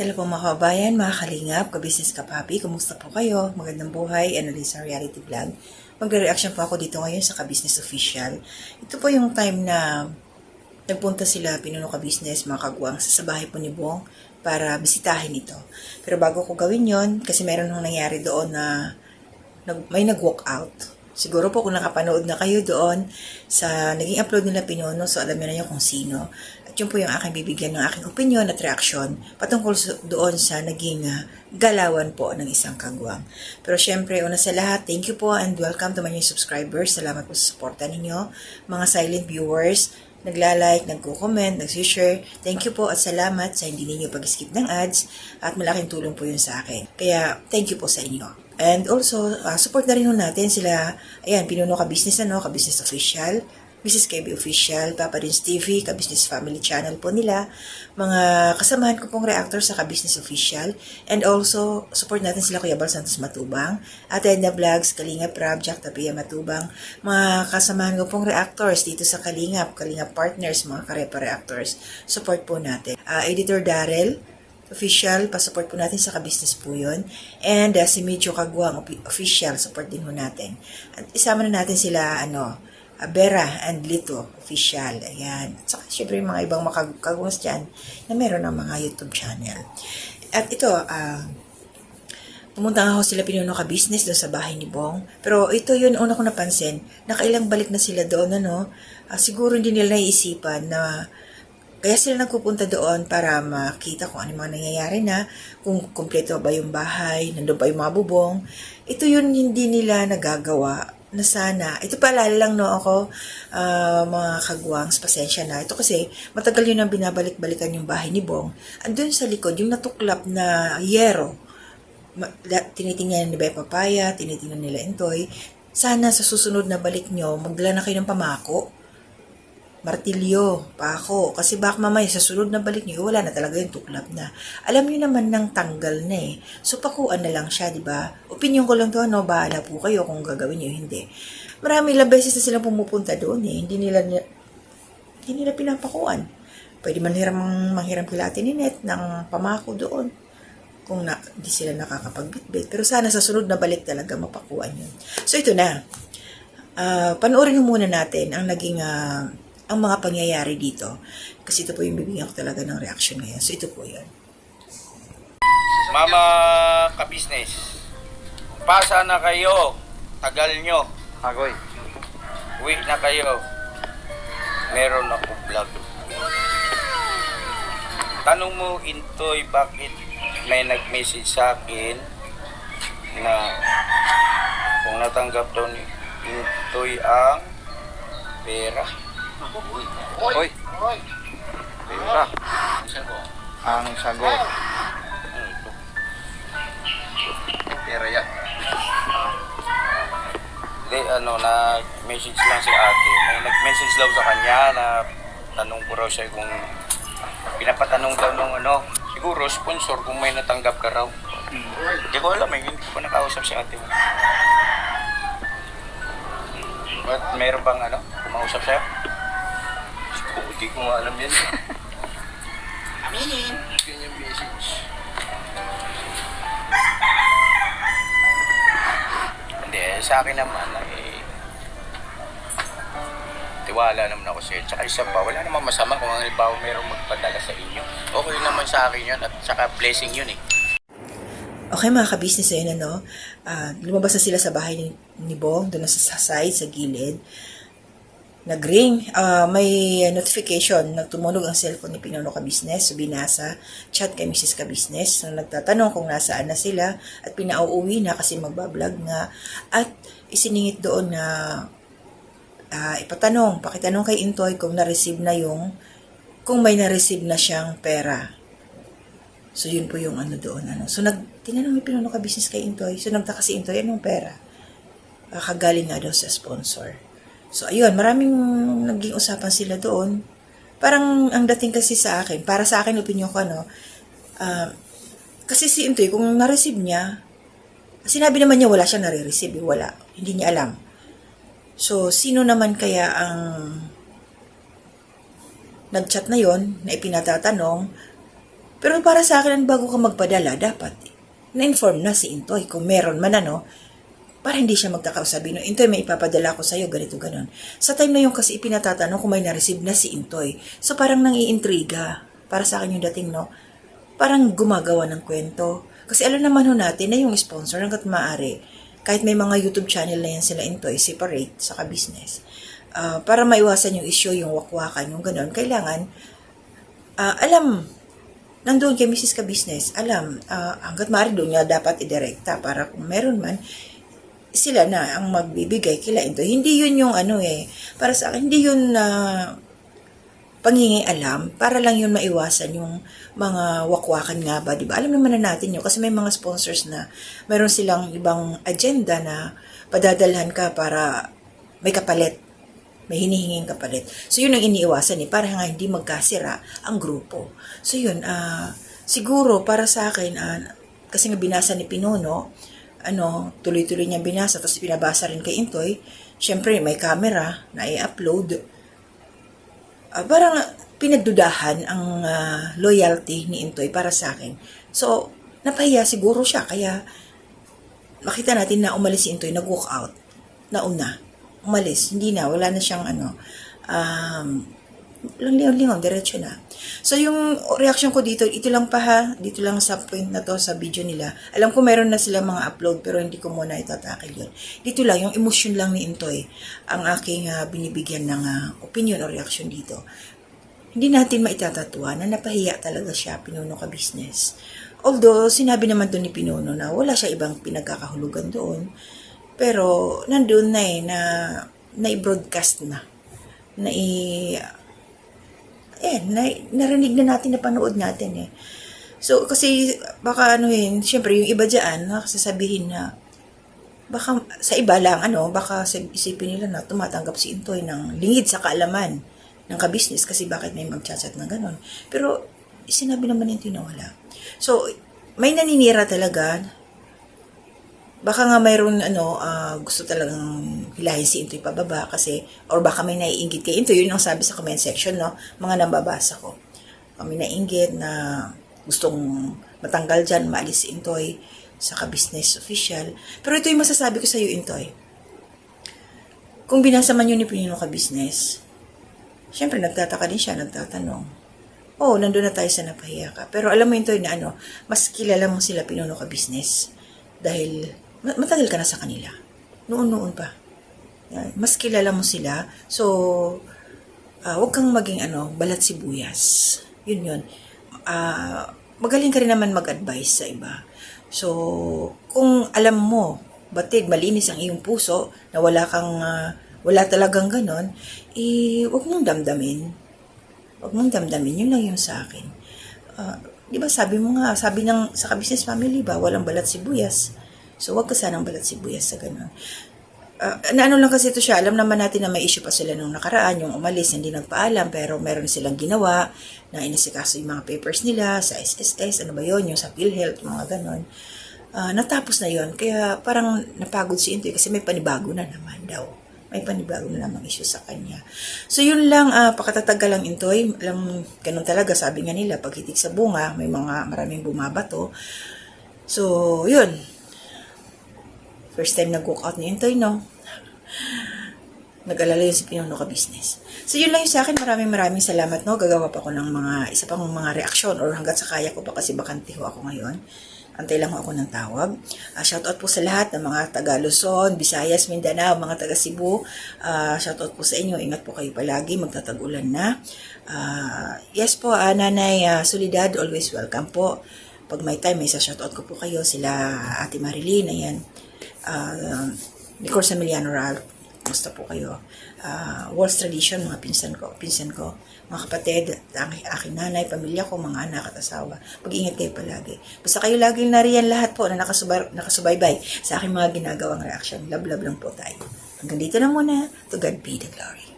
Hello po mga kabayan, mga kalingap, kabisnes kapapi, kumusta po kayo? Magandang buhay, Annalisa Reality Vlog. Magre-reaction po ako dito ngayon sa Kabisnes Official. Ito po yung time na nagpunta sila Pinuno Kabisnes, mga kagwang, sa bahay po ni Bong para bisitahin ito. Pero bago ko gawin yon, kasi meron nung nangyari doon na may nag-walk out. Siguro po kung nakapanood na kayo doon sa naging upload nila Pinuno, so alam niyo na kung sino. At yun po yung aking bibigyan ng aking opinion at reaction patungkol doon sa naging galawan po ng isang kagwang. Pero syempre, una sa lahat, thank you po and welcome to my new subscribers. Salamat po sa suporta ninyo. Mga silent viewers, nagla-like, nagko-comment, nag-share. Thank you po at salamat sa hindi ninyo pag-skip ng ads at malaking tulong po yun sa akin. Kaya, thank you po sa inyo. And also, support na rin natin sila, ayan, Pinuno Kabisnes, Kabisnes Official, Mrs. KB Official, Papa Rins TV, Kabisnes Family Channel po nila, mga kasamahan ko pong reactor sa Kabisnes Official, and also, support natin sila Kuya Bal Santos Matubang, Atenda Vlogs, Kalingap Rab, Jack Tapia Matubang, mga kasamahan ko pong reactors dito sa Kalingap Partners, mga karepa reactors, support po natin. Editor Darrell Official, pa-support po natin sa Kabisnes po yun. And si Medyo Kagwang Official, support din po natin. At isama na natin sila, Bera and Lito Official. Ayan. At saka syempre yung mga ibang makagwas dyan na meron ng mga YouTube channel. At ito, pumunta nga ako sila Pinuno Kabisnes doon sa bahay ni Bong. Pero ito yun, una ko napansin, nakailang balik na sila doon, siguro hindi nila naiisipan na kaya sila nagpupunta doon para makita kung ano mga nangyayari na, kung kumpleto ba yung bahay, nandun ba yung mga bubong. Ito yun hindi nila nagagawa na sana. Ito paalala lang ako, mga kagwangs, pasensya na. Ito kasi matagal yun ang binabalik-balikan yung bahay ni Bong. Andun sa likod, yung natuklap na yero, tinitingnan ni Bea Papaya, tinitingnan nila Intoy. Sana sa susunod na balik nyo, magdala na kayo ng pamako, martilyo, pako. Kasi baka mamaya sa sunod na balik niyo, wala na talaga yung tuklap na. Alam niyo naman nang tanggal na eh. So, pakuan na lang siya, di ba? Opinion ko lang to, bahala po kayo kung gagawin niyo, hindi. Marami ilang beses na silang pumupunta doon eh. Hindi nila pinapakuan. Pwede manghiram kila Ate Ninette ng pamako doon kung di sila nakakapagbitbit. Pero sana sa sunod na balik talaga mapakuan yun. So, ito na. Panoorin muna natin ang naging ang mga pangyayari dito. Kasi ito po yung bibigyan ko talaga ng reaction ngayon. So, ito po yun. Mama Kabisnes, pasa na kayo. Tagal nyo. Agoy. Uwi na kayo. Meron ako vlog. Tanong mo, Intoy, bakit may nag-message sa akin na kung natanggap daw ni Intoy ang pera. Oy. Pera. Ang sagot. Ano ito? Pera yan. Hindi, na-message lang si ate. May nag-message daw sa kanya na tanong ko raw siya kung pinapatanong daw nung siguro sponsor kung may natanggap ka raw. Hindi ko alam, hindi ko pa nakausap si ate mo. But meron bang kumausap sa'yo? Hindi ko nga alam yan. Aminin. Kanyang message. Hindi, sa akin naman, tiwala naman ako sa'yo. Tsaka isa pa, wala naman masama kung ang halimbawa mayroong magpadala sa inyo. Okay naman sa akin yun at tsaka blessing yun eh. Okay mga kabisnes yun, lumabas na sila sa bahay ni Bong, doon sa side, sa gilid. Nag-ring, may notification, nagtumunog ang cellphone ni Pinuno Kabisnes, so binasa, chat kay Mrs. Kabisnes, so nagtatanong kung nasaan na sila, at pinauuwi na kasi magbablog nga, at isiningit doon na pakitanong kay Intoy kung na-receive na kung may na-receive na siyang pera. So yun po yung doon. So tinanong ni Pinuno Kabisnes kay Intoy, so nagtaka si Intoy, anong pera? Kagaling nga daw sa sponsor. So, ayun, maraming naging usapan sila doon. Parang, ang dating kasi sa akin, para sa akin, opinion ko, kasi si Intoy, kung na-receive niya, sinabi naman niya wala siya nare-receive, wala. Hindi niya alam. So, sino naman kaya ang nag-chat na yon na ipinatatanong Pero para sa akin, bago ka magpadala, dapat na-inform na si Intoy kung meron man para hindi siya magkakasabi, no, Intoy, may ipapadala ko sa'yo, ganito, ganon. Sa time na yun kasi ipinatatanong kung may na-receive na si Intoy. So parang nangiintriga. Para sa akin yung dating, no, parang gumagawa ng kwento. Kasi alam naman natin na yung sponsor hanggat maaari, kahit may mga YouTube channel na yan sila Intoy, separate sa ka-business. Para maiwasan yung issue, yung wakwakan, yung ganon, kailangan, alam, nandoon kay Mrs. Ka-Business, alam, hanggat maaari doon niya dapat idirekta para kung meron man, sila na ang magbibigay kila Intoy. Hindi yun yung para sa akin, hindi yun pangingialam, para lang yun maiwasan yung mga wakwakan nga ba, diba? Alam naman na natin yun, kasi may mga sponsors na meron silang ibang agenda na padadalhan ka para may kapalit, may hinihinging kapalit. So yun ang iniiwasan para nga hindi magkasira ang grupo. So yun, siguro para sa akin, kasi nga binasa ni Pinuno, tuloy-tuloy niya binasa, tapos pinabasa rin kay Intoy, syempre may camera na i-upload. Parang pinagdudahan ang loyalty ni Intoy para sa akin. So, napahiya siguro siya, kaya makita natin na umalis si Intoy, nag-walk out, nauna, umalis, hindi na, wala na siyang lingon, diretso na. So, yung reaction ko dito, ito lang dito lang sa point na to, sa video nila. Alam ko meron na sila mga upload, pero hindi ko muna itatakil yun. Dito lang, yung emotion lang ni Intoy, ang aking binibigyan ng opinion o reaction dito. Hindi natin maitatatwa na napahiya talaga siya, Pinuno Ka-Business. Although, sinabi naman doon ni Pinuno na wala siya ibang pinagkakahulugan doon, pero nandun na na-broadcast na. Narinig na natin, napanood natin So, kasi baka syempre yung iba dyan, sasabihin na, baka sa iba lang, baka isipin nila na tumatanggap si Intoy ng lingid sa kaalaman ng ka-business kasi bakit may mag-chat na gano'n. Pero, sinabi naman yung tinawala. So, may naninira talaga. Baka nga mayroon gusto talagang hilahin si Intoy pababa kasi, or baka may naiinggit kay Intoy. Yun ang sabi sa comment section, mga nambabasa ko. May naiinggit na gustong matanggal dyan, maalis si Intoy sa ka-business official. Pero ito yung masasabi ko sa iyo, Intoy. Kung binasa man yun ni Pinuno Ka-Business, syempre nagtataka din siya, nagtatanong. Nandun na tayo sa napahiya ka. Pero alam mo, Intoy, na mas kilala mo sila Pinuno Ka-Business dahil matagal ka na sa kanila. Noon pa. Yan. Mas kilala mo sila. So, huwag kang maging balat sibuyas. Yun. Magaling ka rin naman mag-advise sa iba. So, kung alam mo, batid, malinis ang iyong puso, na wala talagang ganon, huwag mong damdamin. Huwag mong damdamin. Yun lang yung sa akin. Di ba sabi mo nga, sabi sa ka-business family ba, walang balat sibuyas. So, wag ka sanang balat sibuyas sa ganun. Lang kasi ito siya, alam naman natin na may issue pa sila nung nakaraan, yung umalis, hindi nagpaalam, pero meron silang ginawa na inisikaso yung mga papers nila sa SSS, yung sa PhilHealth, mga ganun. Natapos na yon, kaya parang napagod si Intoy kasi may panibago na naman daw. May panibago na namang issue sa kanya. So, yun lang, pakatatag ka lang, Intoy. Alam, ganun talaga, sabi nga nila, pag hitik sa bunga, may maraming bumabato. So, yun. First time nag-walk out ni Intoy, nag-alala yun si Pinuno Ka-Business. So, yun lang yung sa akin. Maraming salamat, Gagawa pa ako ng isa pang mga reaksyon or hanggat sa kaya ko pa kasi bakante ho ako ngayon. Antay lang ako ng tawag. Shoutout po sa lahat ng mga taga Luzon, Visayas, Mindanao, mga taga Cebu. Shoutout po sa inyo. Ingat po kayo palagi. Magtatag-ulan na. Yes po, Nanay Solidad, always welcome po. Pag may time, may shoutout ko po kayo. Sila Ate Marilyn, ayan. Nicole Samiliano Ralph, musta po kayo? Walls Tradition, mga pinsan ko, mga kapatid, aking nanay, pamilya ko, mga anak at asawa. Mag-ingat kayo palagi. Basta kayo laging nariyan lahat po na nakasubaybay sa aking mga ginagawang reaction. Love lang po tayo. Hanggang dito na muna. To God be the glory.